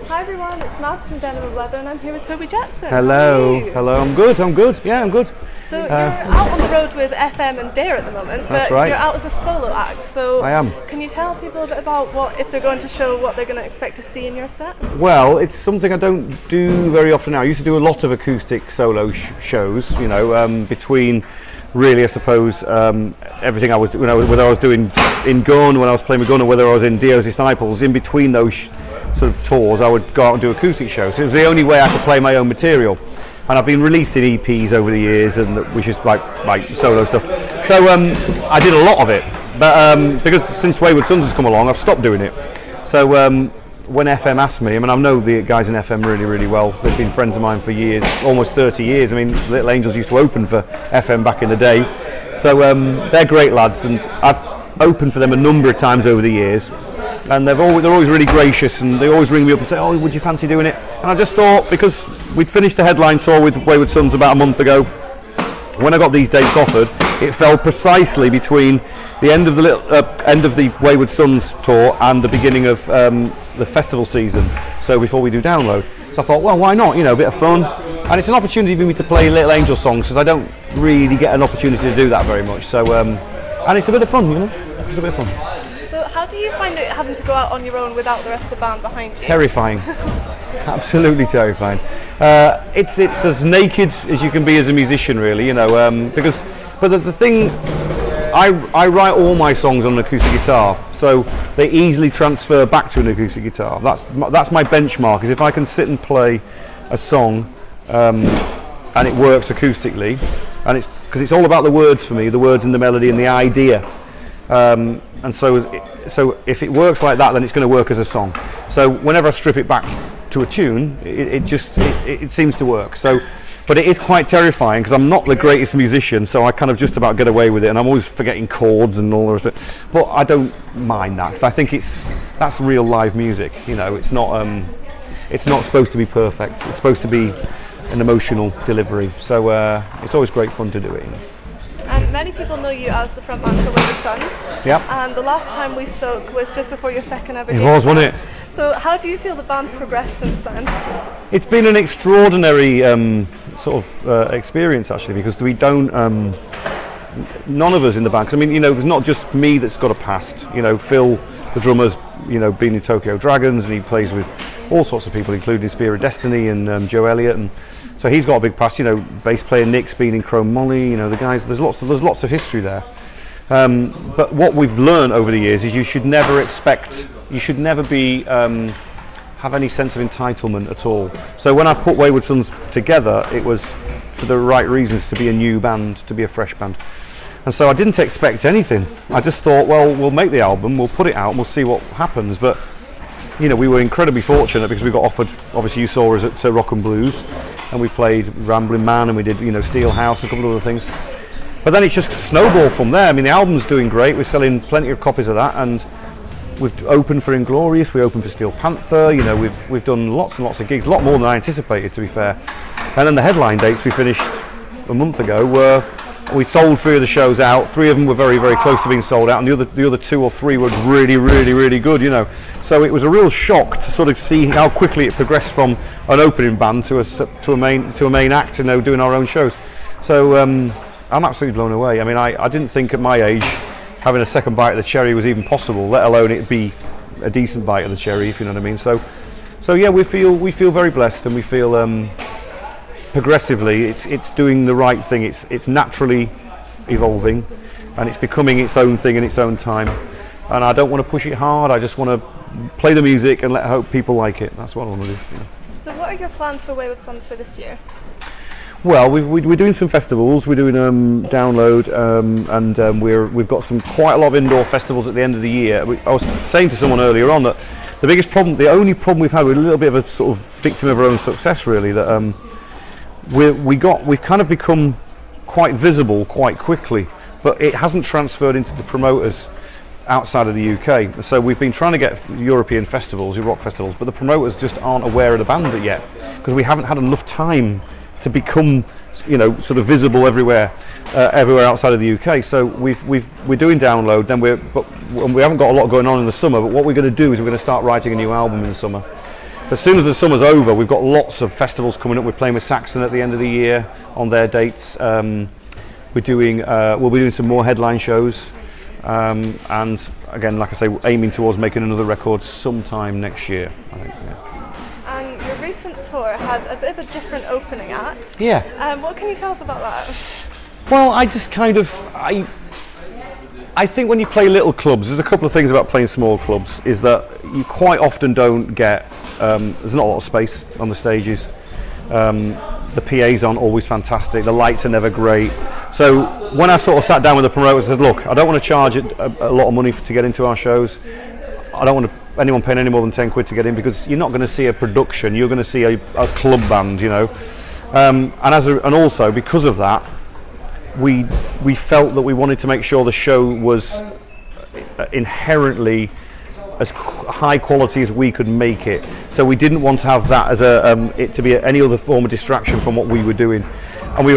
Hi everyone, it's Mads from Denim and Leather and I'm here with Toby Jepson. Hello, hello, I'm good, yeah, I'm good. So you're out on the road with FM and Dare at the moment, but right. You're out as a solo act, so I am. Can you tell people a bit about what, if they're going to show, what they're going to expect to see in your set? Well, it's something I don't do very often now. I used to do a lot of acoustic solo shows, you know, between really, I suppose, everything I was doing, whether I was doing in Gun, when I was playing with Gun, or whether I was in Dio's Disciples, in between those sort of tours, I would go out and do acoustic shows. So it was the only way I could play my own material. And I've been releasing EPs over the years, and which is like solo stuff. So I did a lot of it, but because since Wayward Sons has come along, I've stopped doing it. So when FM asked me, I mean, I know the guys in FM really, really well. They've been friends of mine for years, almost 30 years. I mean, Little Angels used to open for FM back in the day. So they're great lads, and I've opened for them a number of times over the years. And they're always really gracious, and they always ring me up and say, "Oh, would you fancy doing it?" And I just thought, because we'd finished the headline tour with Wayward Sons about a month ago, when I got these dates offered, it fell precisely between the end of the Wayward Sons tour and the beginning of the festival season. So before we do Download, so I thought, well, why not? You know, a bit of fun, and it's an opportunity for me to play Little Angel songs because I don't really get an opportunity to do that very much. So and it's a bit of fun, you know, it's a bit of fun. How do you find it having to go out on your own without the rest of the band behind you? Terrifying, absolutely terrifying. It's as naked as you can be as a musician, really, you know. But the thing, I write all my songs on an acoustic guitar, so they easily transfer back to an acoustic guitar. That's my benchmark. Is if I can sit and play a song and it works acoustically, and it's because it's all about the words for me, the words and the melody and the idea. And so if it works like that, then it's going to work as a song. So whenever I strip it back to a tune, it seems to work. So, but it is quite terrifying because I'm not the greatest musician, so I kind of just about get away with it, and I'm always forgetting chords and all the rest of it. But I don't mind that because I think that's real live music. You know, it's not supposed to be perfect. It's supposed to be an emotional delivery. So it's always great fun to do it. You know. And many people know you as the frontman for Wayward Sons. Yep. And the last time we spoke was just before your second ever. It was, wasn't it? So how do you feel the band's progressed since then? It's been an extraordinary sort of experience actually, because we don't. None of us in the band. 'Cause I mean, you know, there's not just me that's got a past. You know, Phil, the drummer's, you know, been in Tokyo Dragons, and he plays with all sorts of people, including Spear of Destiny and Joe Elliott, and so he's got a big past. You know, bass player Nick's been in Chrome Molly. You know, the guys. There's lots of history there. But what we've learned over the years is you should never be have any sense of entitlement at all. So when I put Wayward Sons together, it was for the right reasons, to be a new band, to be a fresh band. And so I didn't expect anything. I just thought, well, we'll make the album, we'll put it out, and we'll see what happens. But you know, we were incredibly fortunate because we got offered. Obviously, you saw us at Rock and Blues, and we played Ramblin' Man, and we did, you know, Steel House, a couple of other things. But then it's just snowballed from there. I mean, the album's doing great. We're selling plenty of copies of that, and we've opened for Inglorious. We opened for Steel Panther. You know, we've done lots and lots of gigs, a lot more than I anticipated, to be fair. And then the headline dates we finished a month ago were. We sold 3 of the shows out. 3 of them were very, very close to being sold out, and the other 2 or 3 were really, really, really good. You know, so it was a real shock to sort of see how quickly it progressed from an opening band to a main act. You know, doing our own shows. So I'm absolutely blown away. I mean, I didn't think at my age having a second bite of the cherry was even possible, let alone it'd be a decent bite of the cherry, if you know what I mean. So yeah, we feel very blessed, and we feel. Progressively, it's doing the right thing. It's naturally evolving, and it's becoming its own thing in its own time. And I don't want to push it hard. I just want to play the music and hope people like it. That's what I want to do. You know. So, what are your plans for Wayward Sons for this year? Well, we're doing some festivals. We're doing Download, and we've got quite a lot of indoor festivals at the end of the year. I was saying to someone earlier on that the only problem we've had, we're a little bit of a sort of victim of our own success, really. That. We've kind of become quite visible quite quickly, but it hasn't transferred into the promoters outside of the UK. So we've been trying to get European festivals, rock festivals, but the promoters just aren't aware of the band yet because we haven't had enough time to become, you know, sort of visible everywhere outside of the UK. So we're doing Download, then we haven't got a lot going on in the summer. But what we're going to do is we're going to start writing a new album in the summer. As soon as the summer's over, we've got lots of festivals coming up. We're playing with Saxon at the end of the year on their dates. We'll be doing some more headline shows, and again, like I say, aiming towards making another record sometime next year, I think. Yeah. And your recent tour had a bit of a different opening act. Yeah. What can you tell us about that? Well, I just kind of I think when you play little clubs, there's a couple of things about playing small clubs, is that you quite often don't get, there's not a lot of space on the stages. The PAs aren't always fantastic, the lights are never great. So when I sort of sat down with the promoter and said, look, I don't want to charge a lot of money to get into our shows. I don't want anyone paying any more than 10 quid to get in, because you're not going to see a production, you're going to see a club band, you know. And also because of that, we felt that we wanted to make sure the show was inherently as high quality as we could make it. So we didn't want to have that as it to be any other form of distraction from what we were doing. And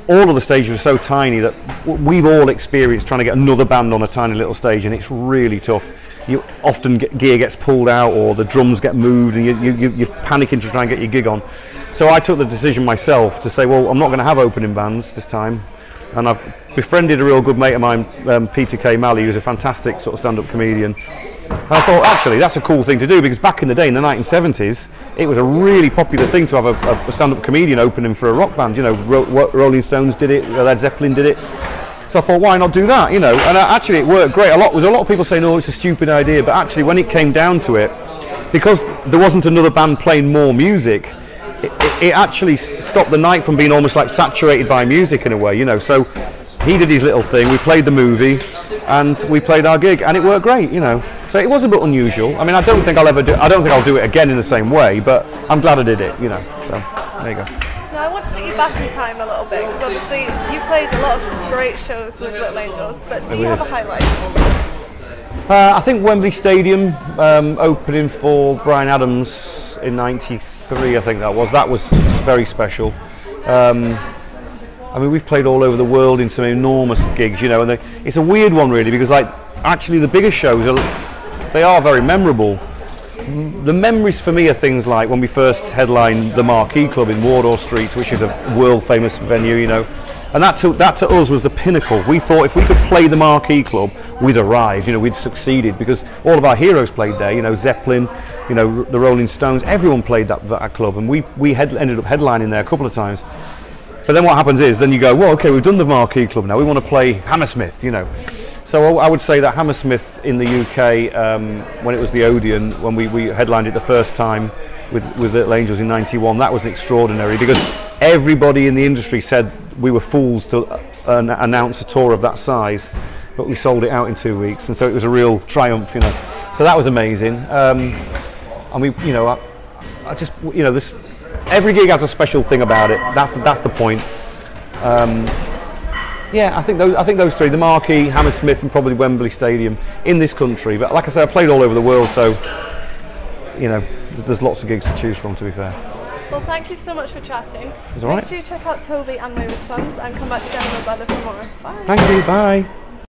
all of the stages were so tiny that we've all experienced trying to get another band on a tiny little stage, and it's really tough. You often gear gets pulled out, or the drums get moved, and you're panicking to try and get your gig on. So I took the decision myself to say, well, I'm not going to have opening bands this time. And I've befriended a real good mate of mine, Peter K. Malley, who's a fantastic sort of stand-up comedian. And I thought, actually, that's a cool thing to do, because back in the day, in the 1970s, it was a really popular thing to have a stand-up comedian opening for a rock band. You know, Rolling Stones did it, Led Zeppelin did it. So I thought, why not do that? You know, and actually, it worked great. There was a lot of people saying, "Oh, it's a stupid idea," but actually, when it came down to it, because there wasn't another band playing more music, it actually stopped the night from being almost like saturated by music in a way, you know. So he did his little thing, we played the movie, and we played our gig, and it worked great, you know. So it was a bit unusual. I mean, I don't think I'll do it again in the same way, but I'm glad I did it, you know. So there you go. Now I want to take you back in time a little bit, because obviously you played a lot of great shows with Little Angels, but do you have a highlight? I think Wembley Stadium, opening for Bryan Adams in '93, I think that was very special. I mean, we've played all over the world in some enormous gigs, you know, and it's a weird one really, because like actually the biggest shows they are very memorable. The memories for me are things like when we first headlined the Marquee Club in Wardour Street, which is a world famous venue, you know. And that to us was the pinnacle. We thought if we could play the Marquee Club, we'd arrived, you know, we'd succeeded, because all of our heroes played there, you know, Zeppelin, you know, the Rolling Stones, everyone played that club, and we ended up headlining there a couple of times. But then what happens is, then you go, well, okay, we've done the Marquee Club now, we want to play Hammersmith, you know. So I would say that Hammersmith in the UK, when it was the Odeon, when we headlined it the first time with Little Angels in '91, that was extraordinary, because everybody in the industry said we were fools to announce a tour of that size, but we sold it out in 2 weeks, and so it was a real triumph, you know. So that was amazing. And we, you know, I just, you know, every gig has a special thing about it. That's the point. Yeah, I think those three: the Marquee, Hammersmith, and probably Wembley Stadium in this country. But like I said, I played all over the world, so you know, there's lots of gigs to choose from, to be fair. Well, thank you so much for chatting. It's all right. Make sure you check out Toby and Wayward Sons, and come back to Download Brother for more. Bye. Thank you. Bye.